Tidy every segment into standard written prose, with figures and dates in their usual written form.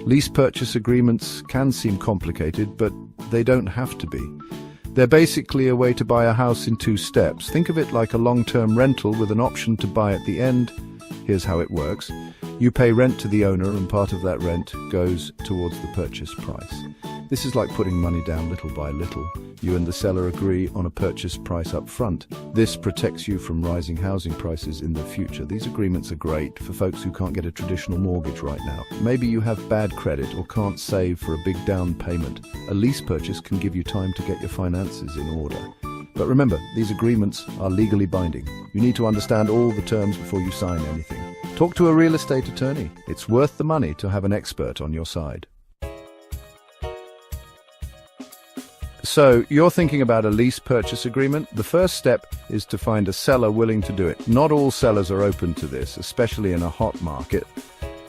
Lease purchase agreements can seem complicated, but they don't have to be. They're basically a way to buy a house in 2 steps. Think of it like a long-term rental with an option to buy at the end. Here's how it works. You pay rent to the owner, and part of that rent goes towards the purchase price. This is like putting money down little by little. You and the seller agree on a purchase price up front. This protects you from rising housing prices in the future. These agreements are great for folks who can't get a traditional mortgage right now. Maybe you have bad credit or can't save for a big down payment. A lease purchase can give you time to get your finances in order. But remember, these agreements are legally binding. You need to understand all the terms before you sign anything. Talk to a real estate attorney. It's worth the money to have an expert on your side. So, you're thinking about a lease purchase agreement? The first step is to find a seller willing to do it. Not all sellers are open to this, especially in a hot market.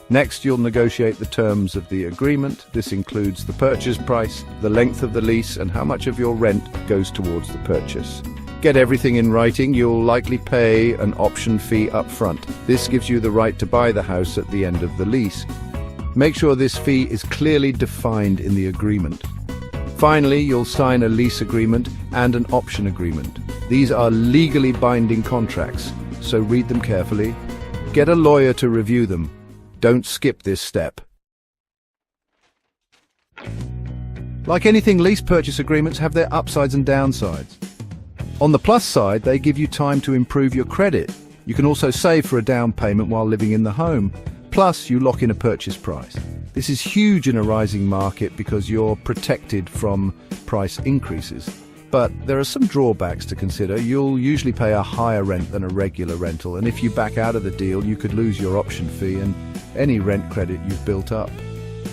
Next, you'll negotiate the terms of the agreement. This includes the purchase price, the length of the lease, and how much of your rent goes towards the purchase. Get everything in writing. You'll likely pay an option fee up front. This gives you the right to buy the house at the end of the lease. Make sure this fee is clearly defined in the agreement. Finally, you'll sign a lease agreement and an option agreement. These are legally binding contracts, so read them carefully. Get a lawyer to review them. Don't skip this step. Like anything, lease purchase agreements have their upsides and downsides. On the plus side, they give you time to improve your credit. You can also save for a down payment while living in the home. Plus, you lock in a purchase price. This is huge in a rising market because you're protected from price increases. But there are some drawbacks to consider. You'll usually pay a higher rent than a regular rental, and if you back out of the deal, you could lose your option fee and any rent credit you've built up.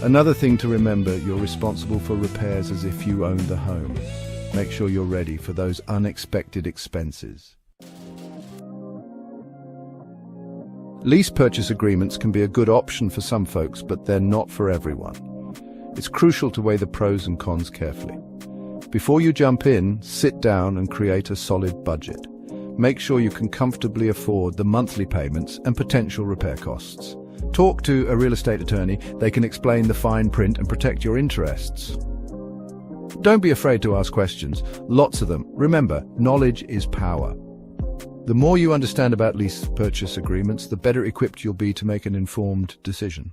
Another thing to remember, you're responsible for repairs as if you owned the home. Make sure you're ready for those unexpected expenses. Lease purchase agreements can be a good option for some folks, but they're not for everyone. It's crucial to weigh the pros and cons carefully. Before you jump in, sit down and create a solid budget. Make sure you can comfortably afford the monthly payments and potential repair costs. Talk to a real estate attorney. They can explain the fine print and protect your interests. Don't be afraid to ask questions. Lots of them. Remember, knowledge is power. The more you understand about lease purchase agreements, the better equipped you'll be to make an informed decision.